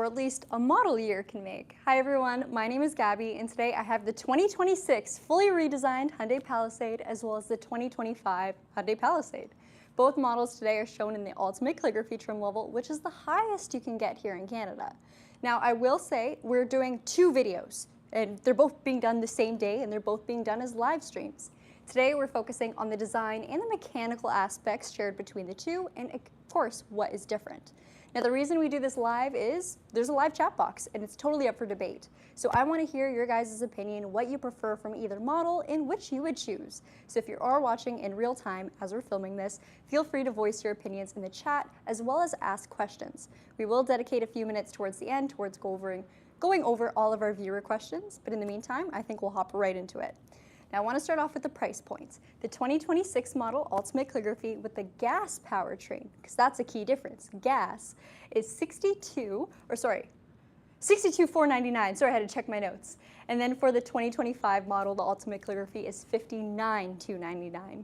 or at least a model year, can make. Hi everyone, my name is Gabi, and today I have the 2026 fully redesigned Hyundai Palisade as well as the 2025 Hyundai Palisade. Both models today are shown in the ultimate calligraphy trim level, which is the highest you can get here in Canada. Now I will say we're doing two videos, and they're both being done the same day and they're both being done as live streams. Today we're focusing on the design and the mechanical aspects shared between the two, and of course what is different. Now the reason we do this live is there's a live chat box and it's totally up for debate. So I want to hear your guys' opinion, what you prefer from either model and which you would choose. So if you are watching in real time as we're filming this, feel free to voice your opinions in the chat as well as ask questions. We will dedicate a few minutes towards the end towards going over all of our viewer questions, but in the meantime, I think we'll hop right into it. Now I want to start off with the price points. The 2026 model Ultimate Calligraphy with the gas powertrain, because that's a key difference. Gas is $62,499. Sorry, I had to check my notes. And then for the 2025 model, the Ultimate Calligraphy is $59,299.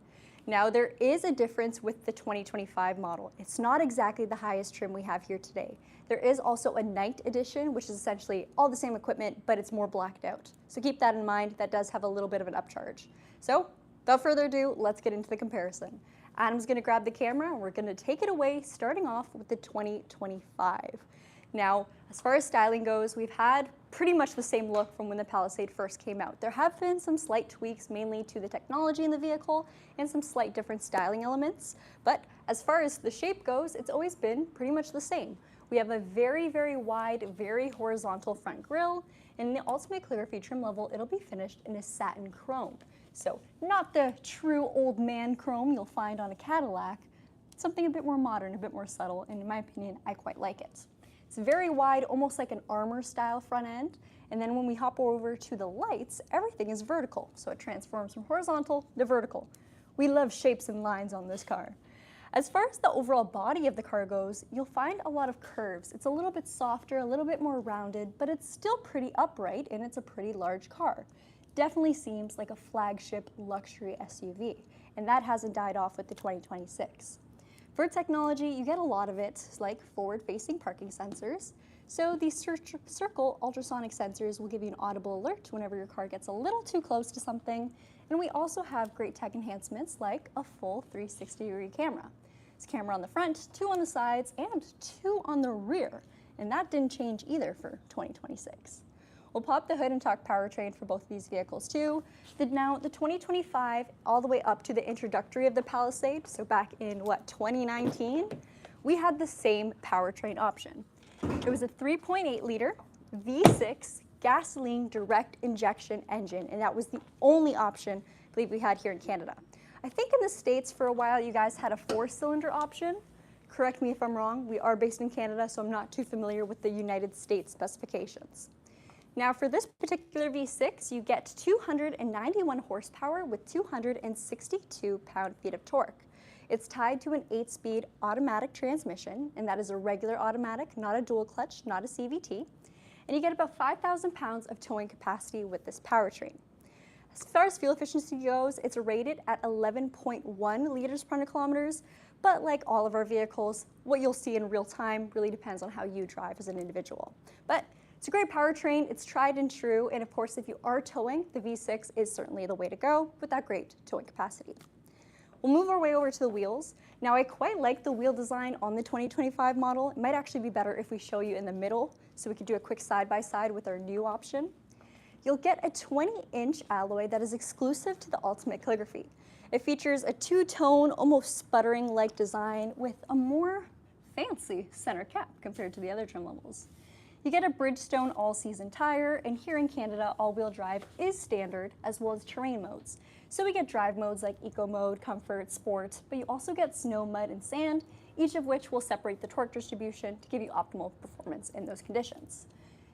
Now there is a difference with the 2025 model. It's not exactly the highest trim we have here today. There is also a night edition, which is essentially all the same equipment, but it's more blacked out. So keep that in mind, that does have a little bit of an upcharge. So without further ado, let's get into the comparison. Adam's gonna grab the camera and we're gonna take it away, starting off with the 2025. Now, as far as styling goes, we've had pretty much the same look from when the Palisade first came out. There have been some slight tweaks, mainly to the technology in the vehicle and some slight different styling elements. But as far as the shape goes, it's always been pretty much the same. We have a very, very wide, very horizontal front grille. In the Ultimate Calligraphy trim level, it'll be finished in a satin chrome. So not the true old man chrome you'll find on a Cadillac, something a bit more modern, a bit more subtle, and in my opinion, I quite like it. It's very wide, almost like an armor style front end. And then when we hop over to the lights, everything is vertical. So it transforms from horizontal to vertical. We love shapes and lines on this car. As far as the overall body of the car goes, you'll find a lot of curves. It's a little bit softer, a little bit more rounded, but it's still pretty upright and it's a pretty large car. Definitely seems like a flagship luxury SUV, and that hasn't died off with the 2026. For technology, you get a lot of it, like forward-facing parking sensors. So these circle ultrasonic sensors will give you an audible alert whenever your car gets a little too close to something. And we also have great tech enhancements like a full 360-degree camera. It's a camera on the front, 2 on the sides, and 2 on the rear. And that didn't change either for 2026. We'll pop the hood and talk powertrain for both of these vehicles too. Now, the 2025 all the way up to the introductory of the Palisade, so back in, 2019, we had the same powertrain option. It was a 3.8-liter V6 gasoline direct injection engine, and that was the only option I believe we had here in Canada. I think in the States for a while you guys had a 4-cylinder option. Correct me if I'm wrong, we are based in Canada, so I'm not too familiar with the United States specifications. Now for this particular V6, you get 291 horsepower with 262 pound-feet of torque. It's tied to an 8-speed automatic transmission, and that is a regular automatic, not a dual clutch, not a CVT. And you get about 5,000 pounds of towing capacity with this powertrain. As far as fuel efficiency goes, it's rated at 11.1 liters per 100 kilometers, but like all of our vehicles, what you'll see in real time really depends on how you drive as an individual. But it's a great powertrain, it's tried and true, and of course if you are towing, the V6 is certainly the way to go with that great towing capacity. We'll move our way over to the wheels. Now I quite like the wheel design on the 2025 model. It might actually be better if we show you in the middle, so we could do a quick side-by-side with our new option. You'll get a 20-inch alloy that is exclusive to the Ultimate Calligraphy. It features a 2-tone, almost sputtering-like design with a more fancy center cap compared to the other trim levels. You get a Bridgestone all-season tire, and here in Canada, all-wheel drive is standard, as well as terrain modes. So we get drive modes like Eco Mode, Comfort, Sport, but you also get snow, mud, and sand, each of which will separate the torque distribution to give you optimal performance in those conditions.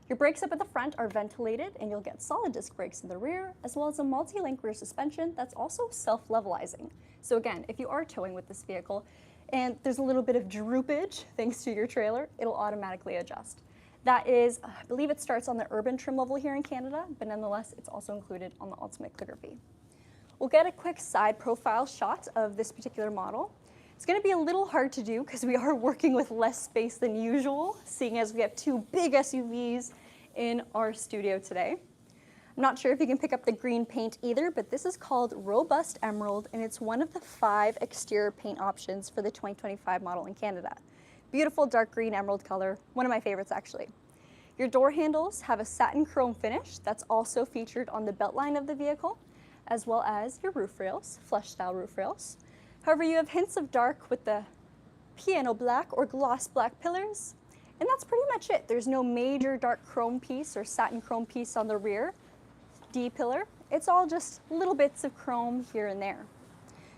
Your brakes up at the front are ventilated, and you'll get solid disc brakes in the rear, as well as a multi-link rear suspension that's also self-levelizing. So again, if you are towing with this vehicle, and there's a little bit of droopage thanks to your trailer, it'll automatically adjust. That is, I believe it starts on the urban trim level here in Canada, but nonetheless, it's also included on the Ultimate Calligraphy. We'll get a quick side profile shot of this particular model. It's going to be a little hard to do because we are working with less space than usual, seeing as we have two big SUVs in our studio today. I'm not sure if you can pick up the green paint either, but this is called Robust Emerald, and it's one of the 5 exterior paint options for the 2025 model in Canada. Beautiful dark green emerald color, one of my favorites actually. Your door handles have a satin chrome finish that's also featured on the beltline of the vehicle, as well as your roof rails, flush style roof rails. However, you have hints of dark with the piano black or gloss black pillars, and that's pretty much it. There's no major dark chrome piece or satin chrome piece on the rear D pillar. It's all just little bits of chrome here and there.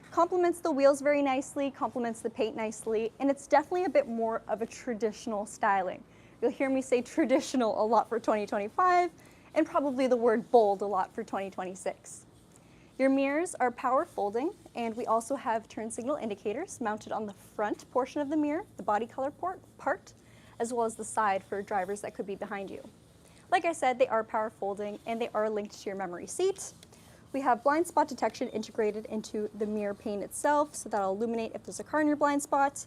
Complements the wheels very nicely, complements the paint nicely, and it's definitely a bit more of a traditional styling. You'll hear me say traditional a lot for 2025, and probably the word bold a lot for 2026. Your mirrors are power folding, and we also have turn signal indicators mounted on the front portion of the mirror, the body color part, as well as the side for drivers that could be behind you. Like I said, they are power folding and they are linked to your memory seat. We have blind spot detection integrated into the mirror pane itself, so that'll illuminate if there's a car in your blind spot.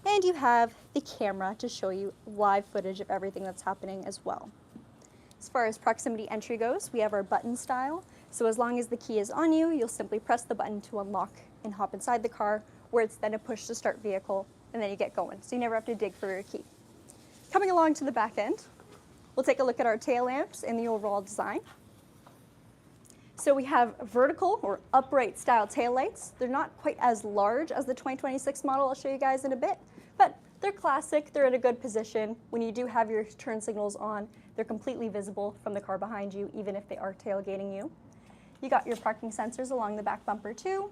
And you have the camera to show you live footage of everything that's happening as well. As far as proximity entry goes, we have our button style. So as long as the key is on you, you'll simply press the button to unlock and hop inside the car, where it's then a push to start vehicle, and then you get going. So you never have to dig for your key. Coming along to the back end, we'll take a look at our tail lamps and the overall design. So we have vertical or upright style tail lights. They're not quite as large as the 2026 model I'll show you guys in a bit, but they're classic, they're in a good position. When you do have your turn signals on, they're completely visible from the car behind you, even if they are tailgating you. You got your parking sensors along the back bumper too.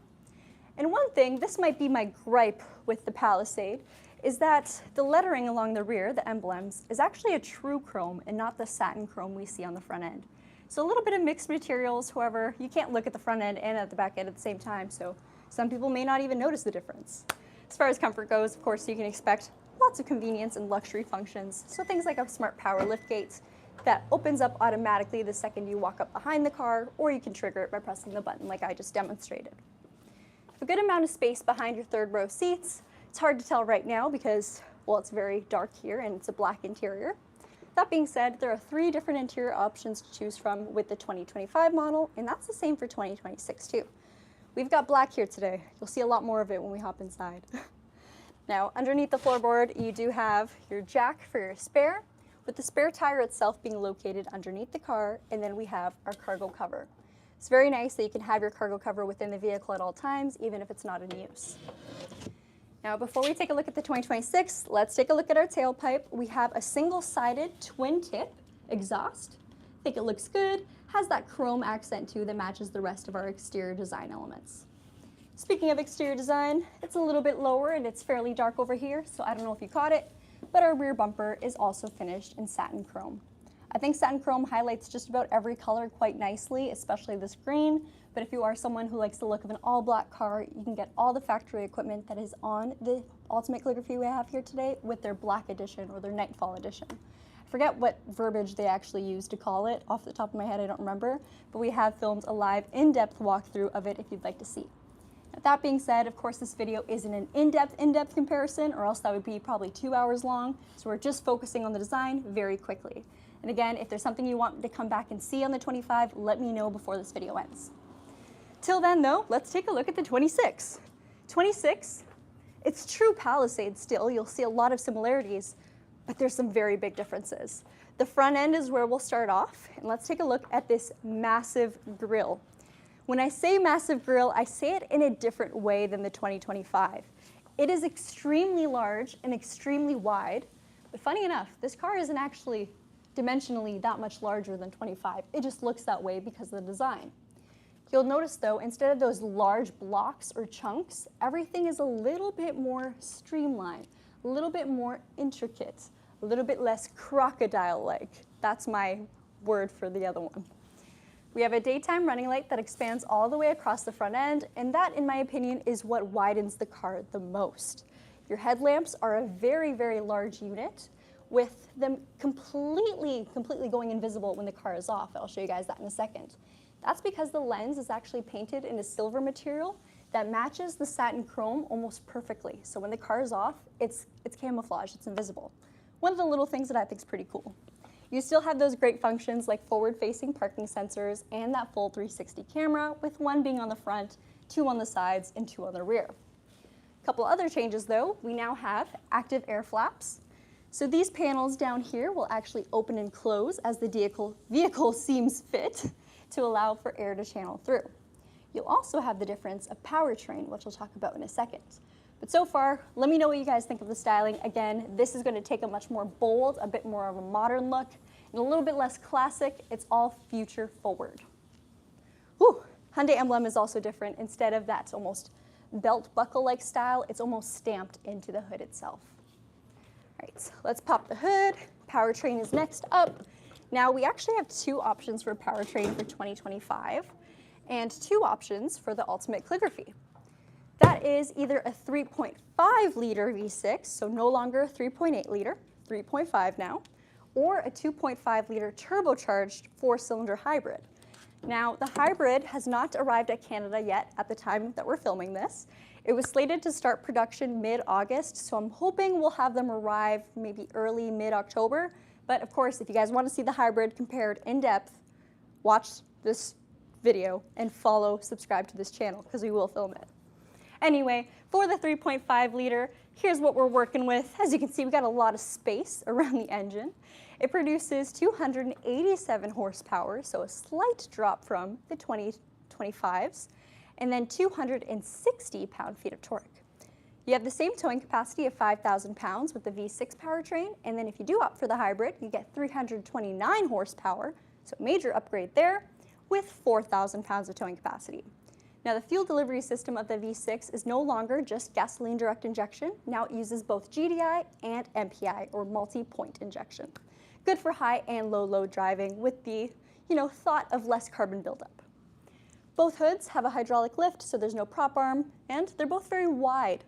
And one thing, this might be my gripe with the Palisade, is that the lettering along the rear, the emblems, is actually a true chrome and not the satin chrome we see on the front end. So a little bit of mixed materials, however, you can't look at the front end and at the back end at the same time, so some people may not even notice the difference. As far as comfort goes, of course, you can expect lots of convenience and luxury functions. So things like a smart power liftgate that opens up automatically the second you walk up behind the car, or you can trigger it by pressing the button like I just demonstrated. A good amount of space behind your third row seats. It's hard to tell right now because, well, it's very dark here and it's a black interior. That being said, there are 3 different interior options to choose from with the 2025 model, and that's the same for 2026 too. We've got black here today. You'll see a lot more of it when we hop inside. Now, underneath the floorboard, you do have your jack for your spare, with the spare tire itself being located underneath the car, and then we have our cargo cover. It's very nice that you can have your cargo cover within the vehicle at all times, even if it's not in use. Now, before we take a look at the 2026, let's take a look at our tailpipe. We have a single-sided twin-tip exhaust. I think it looks good. Has that chrome accent too that matches the rest of our exterior design elements. Speaking of exterior design, it's a little bit lower and it's fairly dark over here, so I don't know if you caught it, but our rear bumper is also finished in satin chrome. I think satin chrome highlights just about every color quite nicely, especially this green, but if you are someone who likes the look of an all-black car, you can get all the factory equipment that is on the Ultimate Calligraphy we have here today with their black edition or their Nightfall edition. I forget what verbiage they actually use to call it. Off the top of my head, I don't remember, but we have filmed a live in-depth walkthrough of it if you'd like to see. That being said, of course, this video isn't an in-depth comparison, or else that would be probably 2 hours long, so we're just focusing on the design very quickly. And again, if there's something you want to come back and see on the 25, let me know before this video ends. Till then, though, let's take a look at the 26. 26, it's true Palisade still. You'll see a lot of similarities, but there's some very big differences. The front end is where we'll start off, and let's take a look at this massive grille. When I say massive grille, I say it in a different way than the 2025. It is extremely large and extremely wide, but funny enough, this car isn't actually dimensionally that much larger than 25. It just looks that way because of the design. You'll notice though, instead of those large blocks or chunks, everything is a little bit more streamlined, a little bit more intricate, a little bit less crocodile-like. That's my word for the other one. We have a daytime running light that expands all the way across the front end, and that, in my opinion, is what widens the car the most. Your headlamps are a very, very large unit, with them completely going invisible when the car is off. I'll show you guys that in a second. That's because the lens is actually painted in a silver material that matches the satin chrome almost perfectly. So when the car is off, it's camouflage, it's invisible. One of the little things that I think is pretty cool. You still have those great functions like forward-facing parking sensors and that full 360 camera, with one being on the front, 2 on the sides, and 2 on the rear. A couple other changes though, we now have active air flaps. So these panels down here will actually open and close as the vehicle seems fit to allow for air to channel through. You'll also have the difference of powertrain, which we'll talk about in a second. But so far, let me know what you guys think of the styling. Again, this is going to take a much more bold, a bit more of a modern look, and a little bit less classic. It's all future forward. Whew. Hyundai emblem is also different. Instead of that almost belt buckle-like style, it's almost stamped into the hood itself. All right, let's pop the hood. Powertrain is next up. Now, we actually have 2 options for powertrain for 2025 and 2 options for the ultimate calligraphy. That is either a 3.5 liter V6, so no longer 3.8 liter, 3.5 now, or a 2.5 liter turbocharged 4-cylinder hybrid. Now, the hybrid has not arrived at Canada yet at the time that we're filming this. It was slated to start production mid-August, so I'm hoping we'll have them arrive maybe early mid-October. But of course, if you guys want to see the hybrid compared in depth, watch this video and subscribe to this channel because we will film it. Anyway, for the 3.5 liter, here's what we're working with. As you can see, we've got a lot of space around the engine. It produces 287 horsepower, so a slight drop from the 2025s, and then 260 pound-feet of torque. You have the same towing capacity of 5,000 pounds with the V6 powertrain, and then if you do opt for the hybrid, you get 329 horsepower, so major upgrade there, with 4,000 pounds of towing capacity. Now, the fuel delivery system of the V6 is no longer just gasoline direct injection. Now it uses both GDI and MPI, or multi-point injection. Good for high and low load driving with the, thought of less carbon buildup. Both hoods have a hydraulic lift, so there's no prop arm, and they're both very wide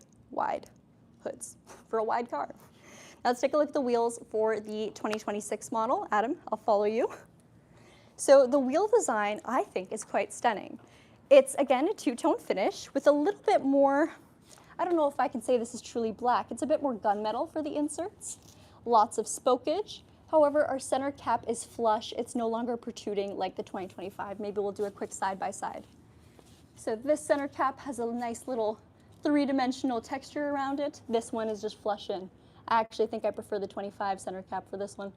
hoods for a wide car. Now let's take a look at the wheels for the 2026 model. Adam, I'll follow you. So the wheel design, I think, is quite stunning. It's, again, a 2-tone finish with a little bit more, I don't know if I can say this is truly black. It's a bit more gunmetal for the inserts. Lots of spokage. However, our center cap is flush. It's no longer protruding like the 2025. Maybe we'll do a quick side-by-side. So this center cap has a nice little 3-dimensional texture around it. This one is just flush in. I actually think I prefer the 25 center cap for this one.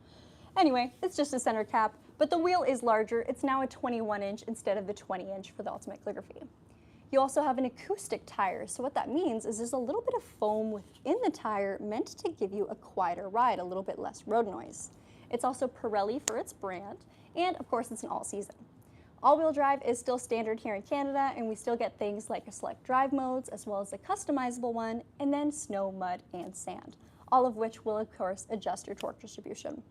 Anyway, it's just a center cap, but the wheel is larger. It's now a 21-inch instead of the 20-inch for the ultimate calligraphy. You also have an acoustic tire, so what that means is there's a little bit of foam within the tire meant to give you a quieter ride, a little bit less road noise. It's also Pirelli for its brand, and of course it's an all-season. All-wheel drive is still standard here in Canada, and we still get things like a select drive modes, as well as a customizable one, and then snow, mud, and sand, all of which will, of course, adjust your torque distribution.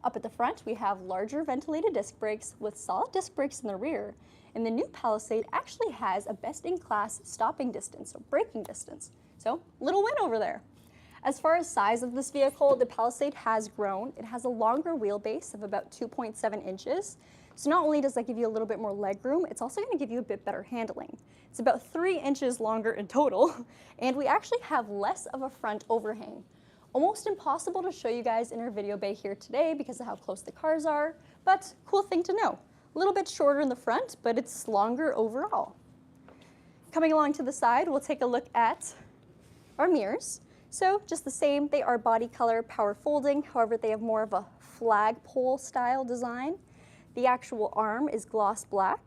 Up at the front, we have larger ventilated disc brakes with solid disc brakes in the rear, and the new Palisade actually has a best-in-class stopping distance, or braking distance. So, little win over there. As far as size of this vehicle, the Palisade has grown. It has a longer wheelbase of about 2.7 inches. So not only does that give you a little bit more leg room, it's also going to give you a bit better handling. It's about 3 inches longer in total, and we actually have less of a front overhang. Almost impossible to show you guys in our video bay here today because of how close the cars are, but cool thing to know. A little bit shorter in the front, but it's longer overall. Coming along to the side, we'll take a look at our mirrors. So just the same, they are body color power folding, however they have more of a flagpole style design. The actual arm is gloss black,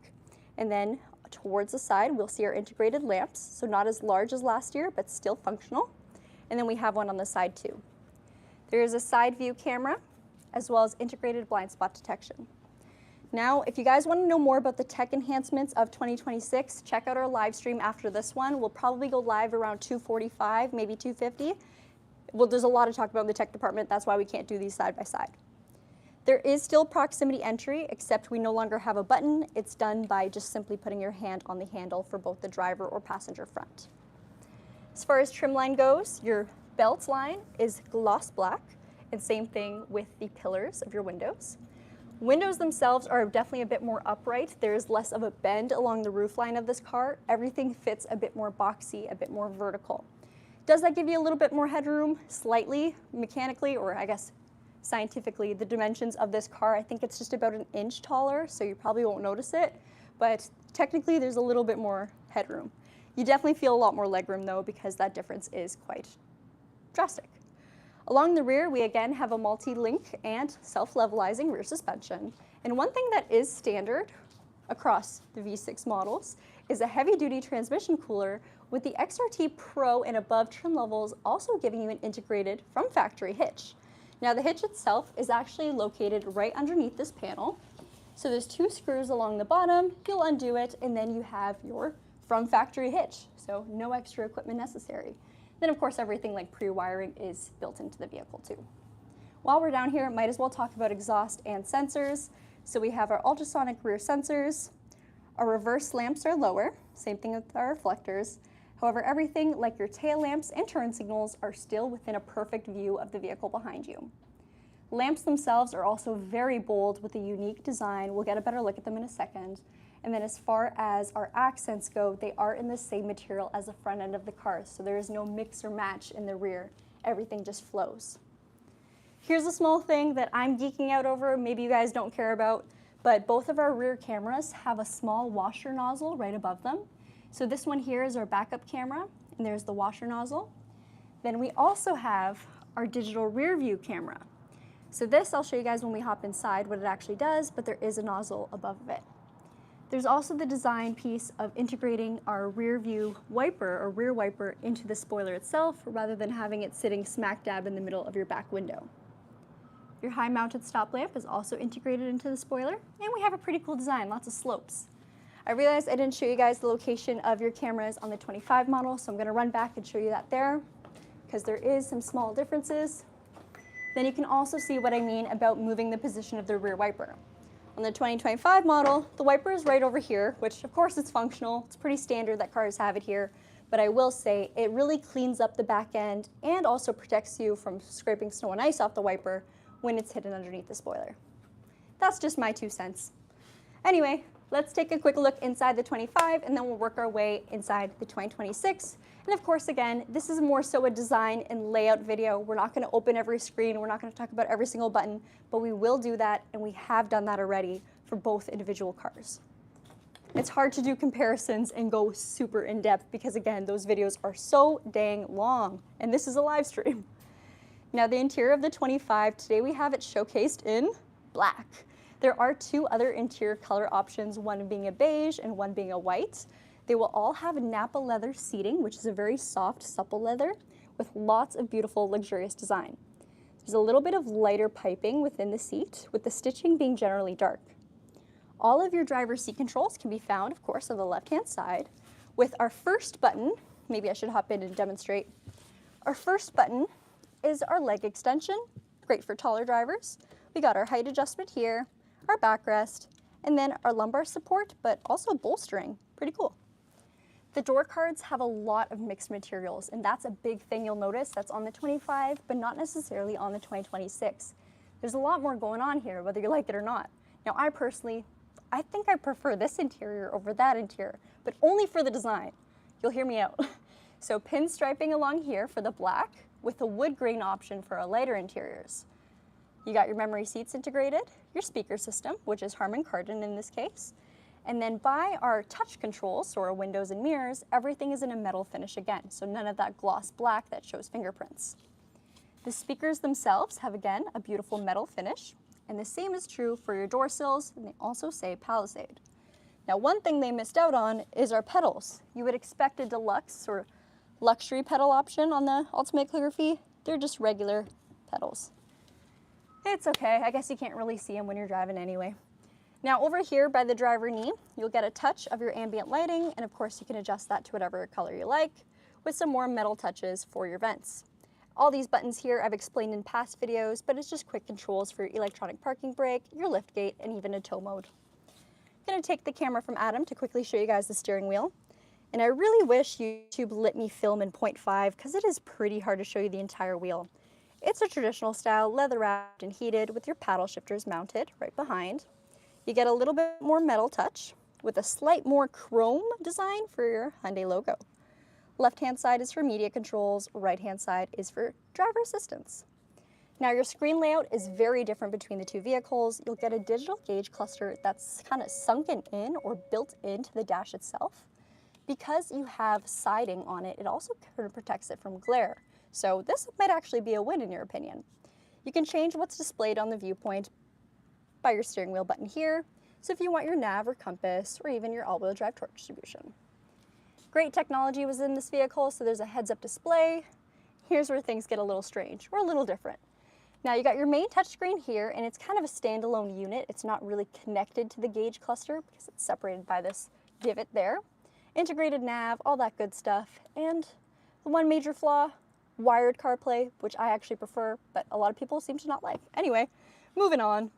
and then towards the side we'll see our integrated lamps, so not as large as last year, but still functional. And then we have one on the side too. There is a side view camera, as well as integrated blind spot detection. Now, if you guys want to know more about the tech enhancements of 2026, check out our live stream after this one. We'll probably go live around 2:45, maybe 2:50. Well, there's a lot to talk about in the tech department. That's why we can't do these side by side. There is still proximity entry, except we no longer have a button. It's done by just simply putting your hand on the handle for both the driver or passenger front. As far as trim line goes, your belt line is gloss black, and same thing with the pillars of your windows. Windows themselves are definitely a bit more upright. There's less of a bend along the roofline of this car. Everything fits a bit more boxy, a bit more vertical. Does that give you a little bit more headroom? Slightly, mechanically, or I guess scientifically, the dimensions of this car, I think it's just about an inch taller, so you probably won't notice it, but technically there's a little bit more headroom. You definitely feel a lot more legroom though, because that difference is quite drastic. Along the rear, we again have a multi-link and self-levelizing rear suspension. And one thing that is standard across the V6 models is a heavy-duty transmission cooler with the XRT Pro and above trim levels also giving you an integrated from factory hitch. Now the hitch itself is actually located right underneath this panel. So there's 2 screws along the bottom, you'll undo it, and then you have your from factory hitch. So no extra equipment necessary. Then of course everything like pre-wiring is built into the vehicle too. While we're down here, might as well talk about exhaust and sensors. So we have our ultrasonic rear sensors. Our reverse lamps are lower, same thing with our reflectors. However, everything like your tail lamps and turn signals are still within a perfect view of the vehicle behind you. Lamps themselves are also very bold with a unique design. We'll get a better look at them in a second. And then as far as our accents go, they are in the same material as the front end of the car, so there is no mix or match in the rear. Everything just flows. Here's a small thing that I'm geeking out over, maybe you guys don't care about, but both of our rear cameras have a small washer nozzle right above them. So this one here is our backup camera, and there's the washer nozzle. Then we also have our digital rear view camera. So this, I'll show you guys when we hop inside what it actually does, but there is a nozzle above it. There's also the design piece of integrating our rear view wiper or rear wiper into the spoiler itself rather than having it sitting smack dab in the middle of your back window. Your high mounted stop lamp is also integrated into the spoiler, and we have a pretty cool design, lots of slopes. I realized I didn't show you guys the location of your cameras on the 25 model, so I'm going to run back and show you that there because there is some small differences. Then you can also see what I mean about moving the position of the rear wiper. On the 2025 model, the wiper is right over here, which of course it's functional. It's pretty standard that cars have it here, but I will say it really cleans up the back end and also protects you from scraping snow and ice off the wiper when it's hidden underneath the spoiler. That's just my 2 cents. Anyway, let's take a quick look inside the 25 and then we'll work our way inside the 2026. And of course, again, this is more so a design and layout video. We're not going to open every screen. We're not going to talk about every single button, but we will do that, and we have done that already for both individual cars. It's hard to do comparisons and go super in depth because, again, those videos are so dang long, and this is a live stream. Now, the interior of the 25, today we have it showcased in black. There are 2 other interior color options, one being a beige and one being a white. They will all have Napa leather seating, which is a very soft, supple leather with lots of beautiful, luxurious design. There's a little bit of lighter piping within the seat, with the stitching being generally dark. All of your driver's seat controls can be found, of course, on the left-hand side. With our first button, maybe I should hop in and demonstrate. Our first button is our leg extension, great for taller drivers. We got our height adjustment here, our backrest, and then our lumbar support, but also bolstering. Pretty cool. The door cards have a lot of mixed materials, and that's a big thing you'll notice that's on the 25, but not necessarily on the 2026. There's a lot more going on here, whether you like it or not. Now, I think I prefer this interior over that interior, but only for the design. You'll hear me out. So pinstriping along here for the black, with a wood grain option for our lighter interiors. You got your memory seats integrated, your speaker system, which is Harman Kardon in this case, and then by our touch controls, so our windows and mirrors, everything is in a metal finish again, so none of that gloss black that shows fingerprints. The speakers themselves have, again, a beautiful metal finish, and the same is true for your door sills, and they also say Palisade. Now, one thing they missed out on is our pedals. You would expect a deluxe or luxury pedal option on the Ultimate Calligraphy. They're just regular pedals. It's okay, I guess you can't really see them when you're driving anyway. Now over here by the driver knee, you'll get a touch of your ambient lighting, and of course you can adjust that to whatever color you like, with some more metal touches for your vents. All these buttons here I've explained in past videos, but it's just quick controls for your electronic parking brake, your lift gate, and even a tow mode. I'm gonna take the camera from Adam to quickly show you guys the steering wheel. And I really wish YouTube let me film in 0.5 because it is pretty hard to show you the entire wheel. It's a traditional style, leather wrapped and heated with your paddle shifters mounted right behind. You get a little bit more metal touch with a slight more chrome design for your Hyundai logo. Left-hand side is for media controls, right-hand side is for driver assistance. Now your screen layout is very different between the two vehicles. You'll get a digital gauge cluster that's kind of sunken in or built into the dash itself. Because you have siding on it, it also kind of protects it from glare. So this might actually be a win in your opinion. You can change what's displayed on the viewpoint by your steering wheel button here. So if you want your nav or compass or even your all-wheel drive torque distribution. Great technology was in this vehicle, so there's a heads-up display. Here's where things get a little strange or a little different. Now you got your main touchscreen here, and it's kind of a standalone unit. It's not really connected to the gauge cluster because it's separated by this divot there. Integrated nav, all that good stuff. And the one major flaw, wired CarPlay, which I actually prefer, but a lot of people seem to not like. Anyway, moving on.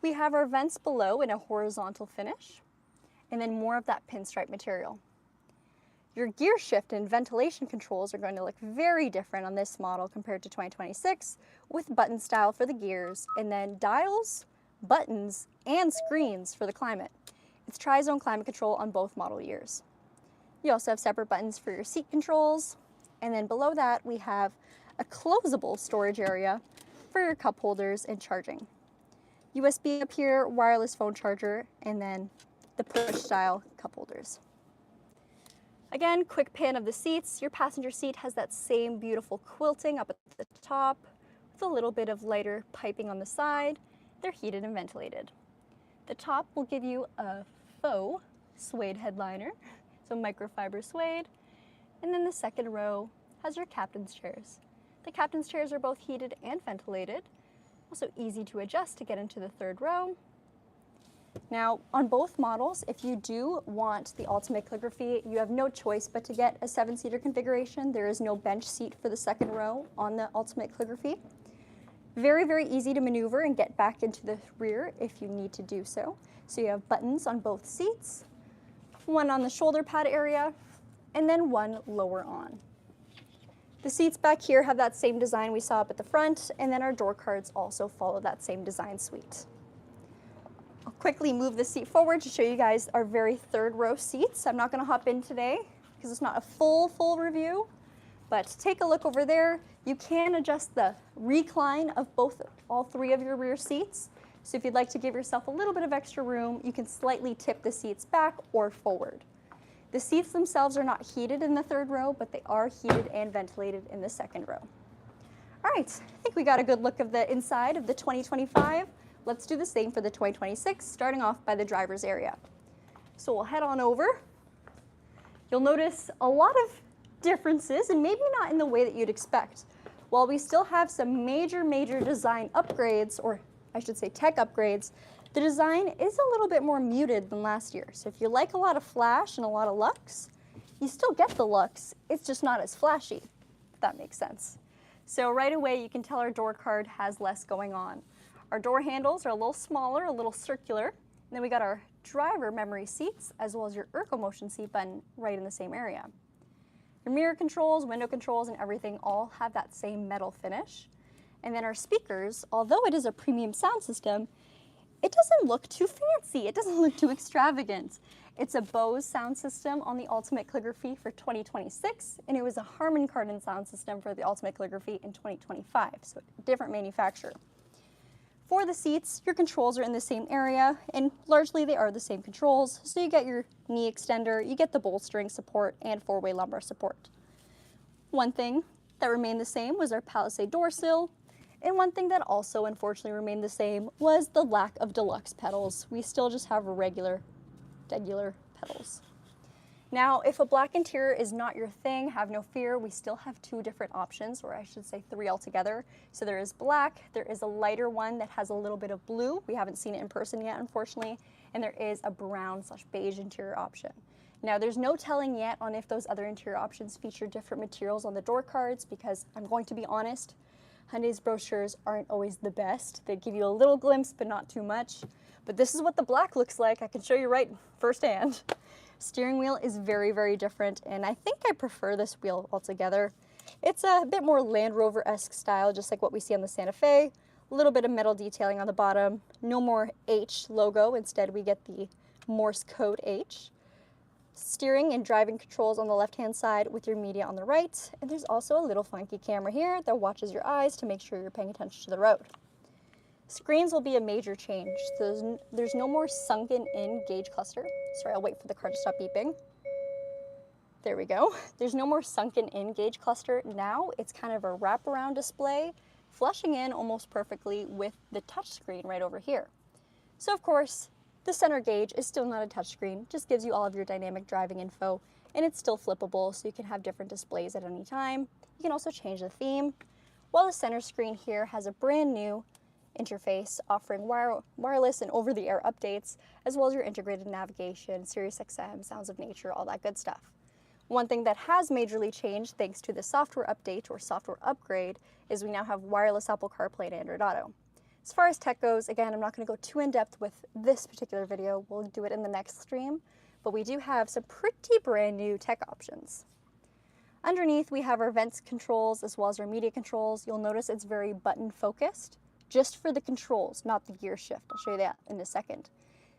We have our vents below in a horizontal finish, and then more of that pinstripe material. Your gear shift and ventilation controls are going to look very different on this model compared to 2026, with button style for the gears, and then dials, buttons, and screens for the climate. It's tri-zone climate control on both model years. You also have separate buttons for your seat controls, and then below that we have a closable storage area for your cup holders and charging. USB up here, wireless phone charger, and then the push style cup holders. Again, quick pan of the seats. Your passenger seat has that same beautiful quilting up at the top with a little bit of lighter piping on the side. They're heated and ventilated. The top will give you a faux suede headliner, so microfiber suede. And then the second row has your captain's chairs. The captain's chairs are both heated and ventilated. Also easy to adjust to get into the third row. Now, on both models, if you do want the ultimate calligraphy, you have no choice but to get a 7-seater configuration. There is no bench seat for the second row on the ultimate calligraphy. Very, very easy to maneuver and get back into the rear if you need to do so. So you have buttons on both seats, one on the shoulder pad area, and then one lower on. The seats back here have that same design we saw up at the front, and then our door cards also follow that same design suite. I'll quickly move the seat forward to show you guys our very third row seats. I'm not going to hop in today because it's not a full review, but take a look over there. You can adjust the recline of all three of your rear seats. So if you'd like to give yourself a little bit of extra room, you can slightly tip the seats back or forward. The seats themselves are not heated in the third row, but they are heated and ventilated in the second row. All right, I think we got a good look of the inside of the 2025. Let's do the same for the 2026, starting off by the driver's area. So we'll head on over. You'll notice a lot of differences, and maybe not in the way that you'd expect. While we still have some major design upgrades, or I should say tech upgrades, the design is a little bit more muted than last year. So if you like a lot of flash and a lot of lux, you still get the lux, it's just not as flashy, if that makes sense. So right away you can tell our door card has less going on. Our door handles are a little smaller, a little circular, and then we got our driver memory seats as well as your ErgoMotion seat button right in the same area. Your mirror controls, window controls, and everything all have that same metal finish. And then our speakers, although it is a premium sound system, it doesn't look too fancy. It doesn't look too extravagant. It's a Bose sound system on the Ultimate Calligraphy for 2026, and it was a Harman Kardon sound system for the Ultimate Calligraphy in 2025, so a different manufacturer. For the seats, your controls are in the same area, and largely they are the same controls. So you get your knee extender, you get the bolstering support, and 4-way lumbar support. One thing that remained the same was our Palisade door sill, and one thing that also unfortunately remained the same was the lack of deluxe pedals. We still just have regular pedals. Now, if a black interior is not your thing, have no fear. We still have 2 different options, or I should say 3 altogether. So there is black, there is a lighter one that has a little bit of blue. We haven't seen it in person yet, unfortunately. And there is a brown/beige interior option. Now, there's no telling yet on if those other interior options feature different materials on the door cards, because I'm going to be honest, Hyundai's brochures aren't always the best. They give you a little glimpse, but not too much. But this is what the black looks like. I can show you right firsthand. Steering wheel is very different, and I think I prefer this wheel altogether. It's a bit more Land Rover-esque style, just like what we see on the Santa Fe. A little bit of metal detailing on the bottom. No more H logo. Instead, we get the Morse code H. Steering and driving controls on the left-hand side with your media on the right. And there's also a little funky camera here that watches your eyes to make sure you're paying attention to the road. Screens will be a major change. There's no more sunken in gauge cluster. Sorry, I'll wait for the car to stop beeping. There we go. There's no more sunken in gauge cluster. Now it's kind of a wraparound display, flushing in almost perfectly with the touchscreen right over here. So of course, the center gauge is still not a touchscreen, just gives you all of your dynamic driving info, and it's still flippable, so you can have different displays at any time. You can also change the theme, while the center screen here has a brand new interface offering wireless and over-the-air updates, as well as your integrated navigation, Sirius XM, Sounds of Nature, all that good stuff. One thing that has majorly changed thanks to the software update or software upgrade is we now have wireless Apple CarPlay and Android Auto. As far as tech goes, again, I'm not going to go too in-depth with this particular video. We'll do it in the next stream, but we do have some pretty brand new tech options. Underneath, we have our vents controls as well as our media controls. You'll notice it's very button focused, just for the controls, not the gear shift. I'll show you that in a second.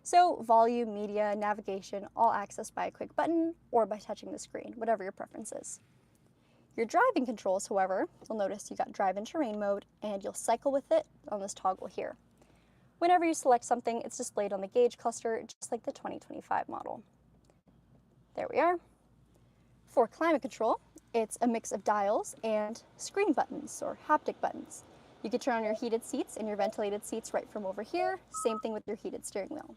So volume, media, navigation, all accessed by a quick button or by touching the screen, whatever your preference is. Your driving controls, however, you'll notice you got drive and terrain mode, and you'll cycle with it on this toggle here. Whenever you select something, it's displayed on the gauge cluster, just like the 2025 model. There we are. For climate control, it's a mix of dials and screen buttons or haptic buttons. You can turn on your heated seats and your ventilated seats right from over here. Same thing with your heated steering wheel.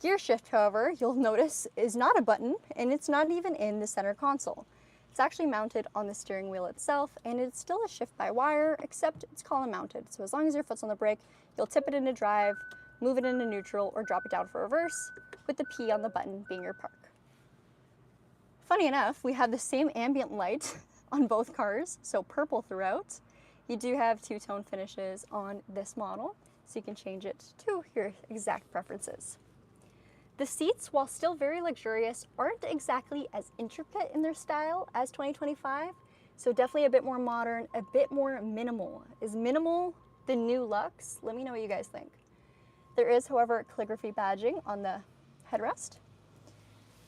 Gear shift, however, you'll notice is not a button, and it's not even in the center console. It's actually mounted on the steering wheel itself, and it's still a shift by wire, except it's column mounted. So as long as your foot's on the brake, you'll tip it into drive, move it into neutral, or drop it down for reverse, with the P on the button being your park. Funny enough, we have the same ambient light on both cars, so purple throughout. You do have two-tone finishes on this model, so you can change it to your exact preferences. The seats, while still very luxurious, aren't exactly as intricate in their style as 2025, so definitely a bit more modern, a bit more minimal. Is minimal the new luxe? Let me know what you guys think. There is, however, calligraphy badging on the headrest.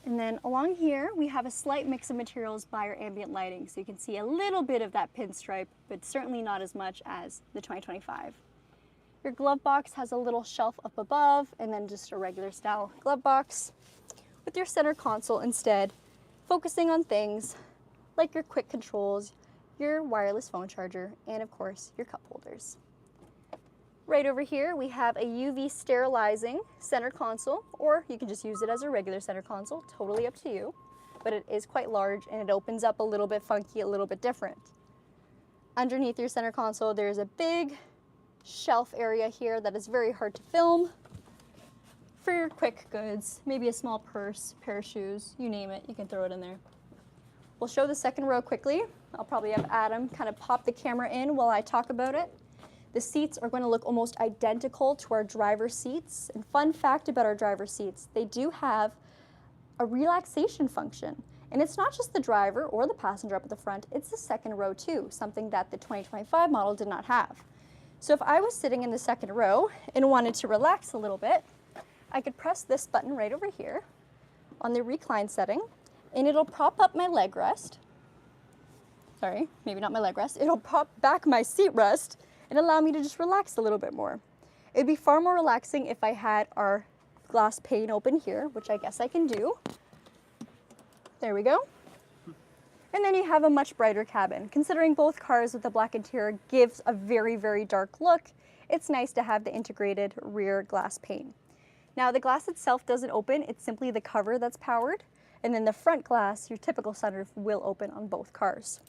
And then along here, we have a slight mix of materials by our ambient lighting, so you can see a little bit of that pinstripe, but certainly not as much as the 2025. Your glove box has a little shelf up above, and then just a regular style glove box with your center console instead, focusing on things like your quick controls, your wireless phone charger, and of course, your cup holders. Right over here, we have a UV sterilizing center console, or you can just use it as a regular center console, totally up to you, but it is quite large and it opens up a little bit funky, a little bit different. Underneath your center console, there's a big shelf area here that is very hard to film for your quick goods, maybe a small purse, pair of shoes, you name it, you can throw it in there. We'll show the second row quickly. I'll probably have Adam kind of pop the camera in while I talk about it. The seats are going to look almost identical to our driver's seats. And fun fact about our driver's seats, they do have a relaxation function. And it's not just the driver or the passenger up at the front, it's the second row too, something that the 2025 model did not have. So if I was sitting in the second row and wanted to relax a little bit, I could press this button right over here on the recline setting, and it'll prop up my leg rest. Sorry, maybe not my leg rest. It'll prop back my seat rest and allow me to just relax a little bit more. It'd be far more relaxing if I had our glass pane open here, which I guess I can do. There we go. And then you have a much brighter cabin. Considering both cars with the black interior gives a very, very dark look, it's nice to have the integrated rear glass pane. Now the glass itself doesn't open, it's simply the cover that's powered, and then the front glass, your typical sunroof, will open on both cars.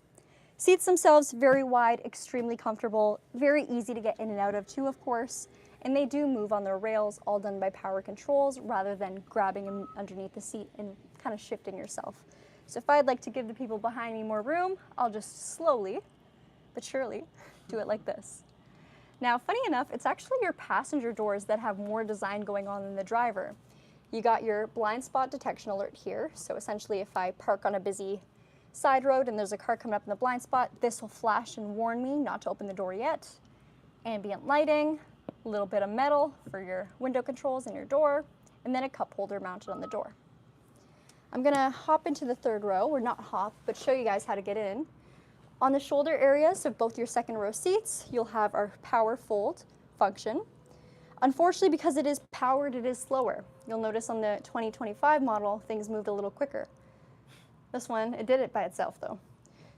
Seats themselves, very wide, extremely comfortable, very easy to get in and out of too, of course, and they do move on their rails, all done by power controls rather than grabbing underneath the seat and kind of shifting yourself. So if I'd like to give the people behind me more room, I'll just slowly, but surely, do it like this. Now, funny enough, it's actually your passenger doors that have more design going on than the driver. You got your blind spot detection alert here, so essentially if I park on a busy side road and there's a car coming up in the blind spot, this will flash and warn me not to open the door yet. Ambient lighting, a little bit of metal for your window controls and your door, and then a cup holder mounted on the door. I'm gonna hop into the third row, or not hop, but show you guys how to get in. On the shoulder areas of both your second row seats, you'll have our power fold function. Unfortunately, because it is powered, it is slower. You'll notice on the 2025 model, things moved a little quicker. This one, it did it by itself though.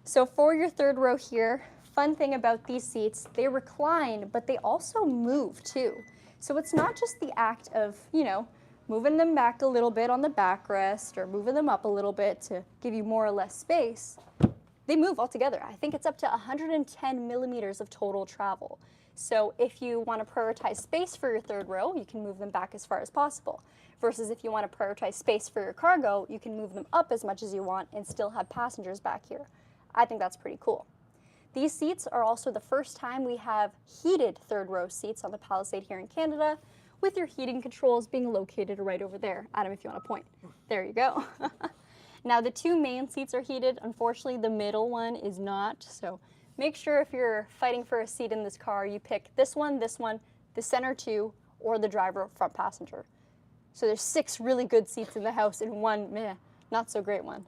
So for your third row here, fun thing about these seats, they recline, but they also move too. So it's not just the act of, you know, moving them back a little bit on the backrest or moving them up a little bit to give you more or less space. They move altogether. I think it's up to 110 millimeters of total travel. So if you want to prioritize space for your third row, you can move them back as far as possible. Versus if you want to prioritize space for your cargo, you can move them up as much as you want and still have passengers back here. I think that's pretty cool. These seats are also the first time we have heated third row seats on the Palisade here in Canada, with your heating controls being located right over there. Adam, if you want to point. There you go. Now the two main seats are heated. Unfortunately, the middle one is not. So make sure if you're fighting for a seat in this car, you pick this one, the center two, or the driver or front passenger. So there's 6 really good seats in the house and one meh, not so great one.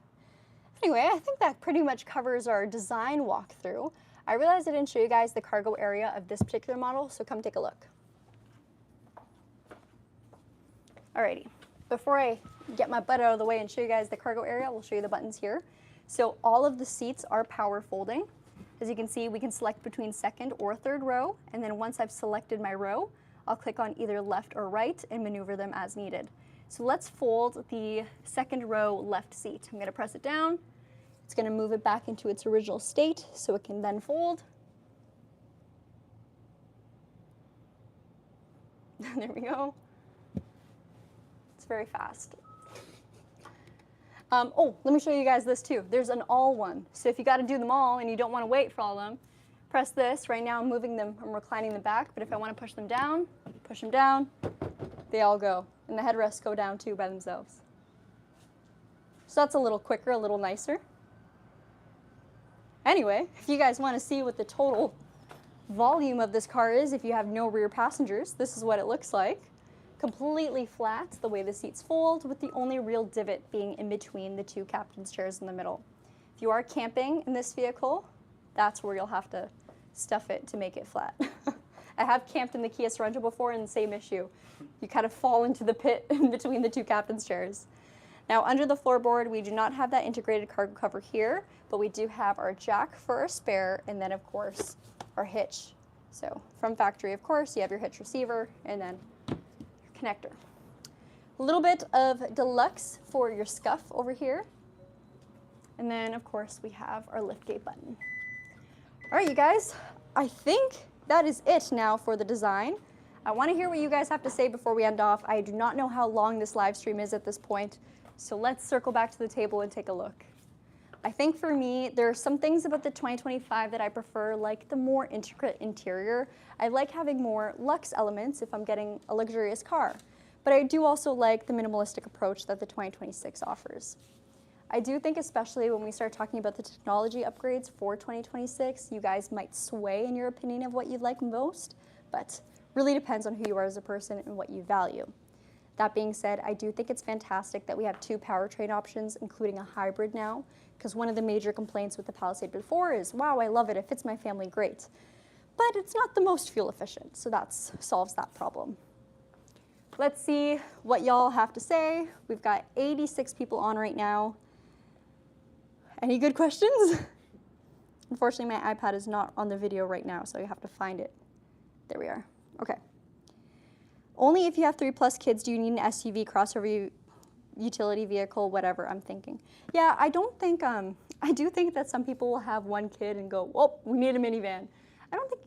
Anyway, I think that pretty much covers our design walkthrough. I realized I didn't show you guys the cargo area of this particular model, so come take a look. Alrighty, before I get my butt out of the way and show you guys the cargo area, we'll show you the buttons here. So all of the seats are power folding. As you can see, we can select between second or third row, and then once I've selected my row, I'll click on either left or right and maneuver them as needed. So let's fold the second row left seat. I'm gonna press it down. It's gonna move it back into its original state so it can then fold. There we go. It's very fast. Oh, let me show you guys this too. There's an all one. So if you gotta do them all and you don't wanna wait for all of them, press this. Right now I'm moving them, I'm reclining them back, but if I wanna push them down, they all go. And the headrests go down too by themselves. So that's a little quicker, a little nicer. Anyway, if you guys wanna see what the total volume of this car is, if you have no rear passengers, this is what it looks like. Completely flat, the way the seats fold, with the only real divot being in between the two captain's chairs in the middle. If you are camping in this vehicle, that's where you'll have to stuff it to make it flat. I have camped in the Kia Sorento before, and the same issue. You kind of fall into the pit in between the two captain's chairs. Now under the floorboard, we do not have that integrated cargo cover here, but we do have our jack for a spare, and then of course, our hitch. So from factory, of course, you have your hitch receiver, and then connector. A little bit of deluxe for your scuff over here. And then of course we have our liftgate button. All right, you guys, I think that is it now for the design. I want to hear what you guys have to say before we end off. I do not know how long this live stream is at this point, so let's circle back to the table and take a look. I think for me, there are some things about the 2025 that I prefer, like the more intricate interior. I like having more luxe elements if I'm getting a luxurious car. But I do also like the minimalistic approach that the 2026 offers. I do think, especially when we start talking about the technology upgrades for 2026, you guys might sway in your opinion of what you'd like most, but really depends on who you are as a person and what you value. That being said, I do think it's fantastic that we have 2 powertrain options, including a hybrid now, because one of the major complaints with the Palisade before is, wow, I love it, it fits my family great. But it's not the most fuel efficient, so that solves that problem. Let's see what y'all have to say. We've got 86 people on right now. Any good questions? Unfortunately, my iPad is not on the video right now, so you have to find it. There we are. Okay. Only if you have 3+ kids do you need an SUV, crossover, utility vehicle, whatever, I'm thinking. Yeah, I don't think, I do think that some people will have 1 kid and go, well, we need a minivan. I don't think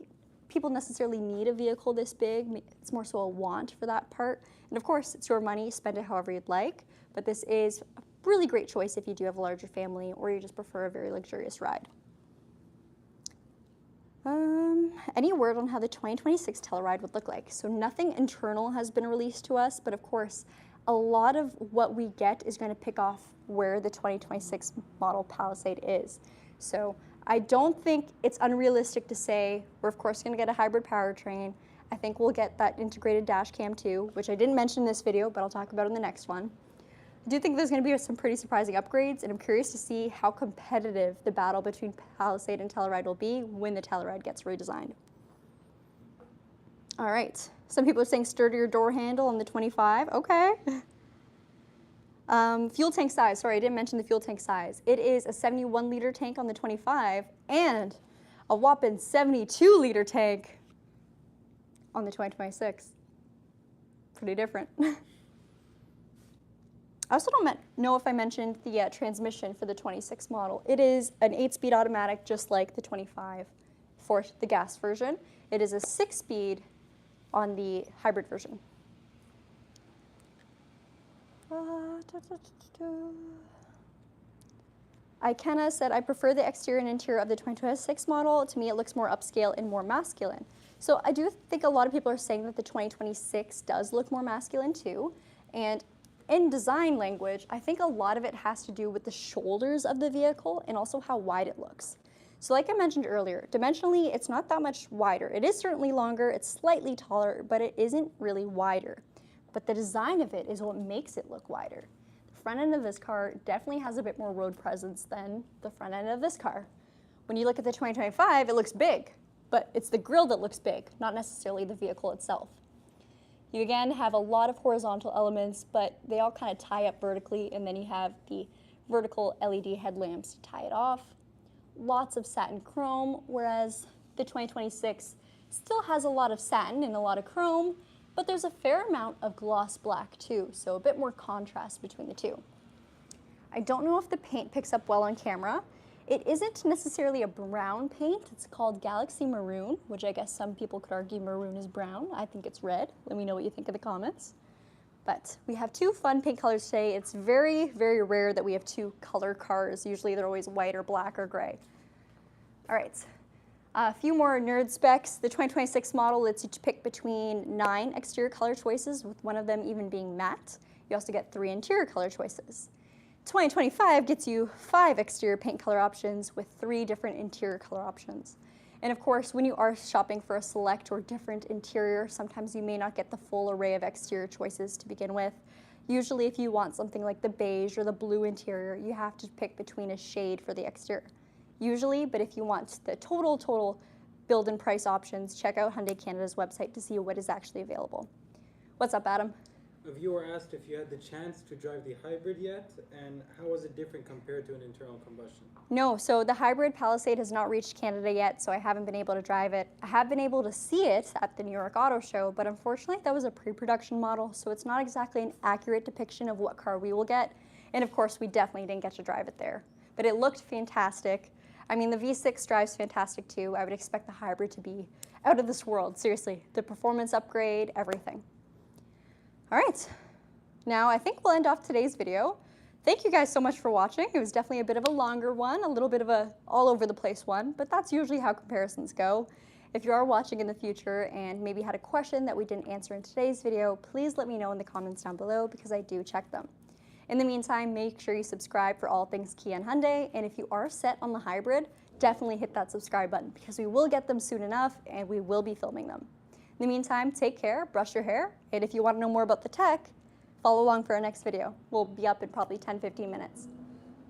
people necessarily need a vehicle this big. It's more so a want for that part. And of course, it's your money, spend it however you'd like, but this is a really great choice if you do have a larger family or you just prefer a very luxurious ride. Any word on how the 2026 Telluride would look like? So nothing internal has been released to us, but of course, a lot of what we get is going to pick off where the 2026 model Palisade is. So I don't think it's unrealistic to say we're of course going to get a hybrid powertrain. I think we'll get that integrated dash cam too, which I didn't mention in this video, but I'll talk about in the next one. I do think there's going to be some pretty surprising upgrades, and I'm curious to see how competitive the battle between Palisade and Telluride will be when the Telluride gets redesigned. All right, some people are saying sturdier door handle on the 25. Okay. Fuel tank size, sorry, I didn't mention the fuel tank size. It is a 71-liter tank on the 25 and a whopping 72-liter tank on the 2026. Pretty different. I also don't know if I mentioned the transmission for the 26 model. It is an 8-speed automatic, just like the 25 for the gas version. It is a 6-speed on the hybrid version. Ikenna said, I prefer the exterior and interior of the 2026 model. To me, it looks more upscale and more masculine. So I do think a lot of people are saying that the 2026 does look more masculine too. And in design language, I think a lot of it has to do with the shoulders of the vehicle and also how wide it looks. So like I mentioned earlier, dimensionally, it's not that much wider. It is certainly longer, it's slightly taller, but it isn't really wider. But the design of it is what makes it look wider. The front end of this car definitely has a bit more road presence than the front end of this car. When you look at the 2025, it looks big, but it's the grille that looks big, not necessarily the vehicle itself. You again have a lot of horizontal elements, but they all kind of tie up vertically, and then you have the vertical LED headlamps to tie it off. Lots of satin chrome, whereas the 2026 still has a lot of satin and a lot of chrome, but there's a fair amount of gloss black too, so a bit more contrast between the two. I don't know if the paint picks up well on camera. It isn't necessarily a brown paint. It's called Galaxy Maroon, which I guess some people could argue maroon is brown. I think it's red. Let me know what you think in the comments. But we have two fun paint colors today. It's very, very rare that we have two color cars. Usually they're always white or black or gray. All right, a few more nerd specs. The 2026 model lets you pick between 9 exterior color choices, with one of them even being matte. You also get 3 interior color choices. 2025 gets you 5 exterior paint color options with 3 different interior color options. And of course, when you are shopping for a select or different interior, sometimes you may not get the full array of exterior choices to begin with. Usually if you want something like the beige or the blue interior, you have to pick between a shade for the exterior. Usually, but if you want the total build and price options, check out Hyundai Canada's website to see what is actually available. What's up, Adam? A viewer asked if you had the chance to drive the hybrid yet, and how was it different compared to an internal combustion? No, so the hybrid Palisade has not reached Canada yet, so I haven't been able to drive it. I have been able to see it at the New York Auto Show, but unfortunately that was a pre-production model, so it's not exactly an accurate depiction of what car we will get. And of course, we definitely didn't get to drive it there. But it looked fantastic. I mean, the V6 drives fantastic too. I would expect the hybrid to be out of this world, seriously. The performance upgrade, everything. All right, now I think we'll end off today's video. Thank you guys so much for watching. It was definitely a bit of a longer one, a little bit of a all over the place one, but that's usually how comparisons go. If you are watching in the future and maybe had a question that we didn't answer in today's video, please let me know in the comments down below because I do check them. In the meantime, make sure you subscribe for all things Kia and Hyundai, and if you are set on the hybrid, definitely hit that subscribe button because we will get them soon enough and we will be filming them. In the meantime, take care, brush your hair, and if you want to know more about the tech, follow along for our next video. We'll be up in probably 10-15 minutes.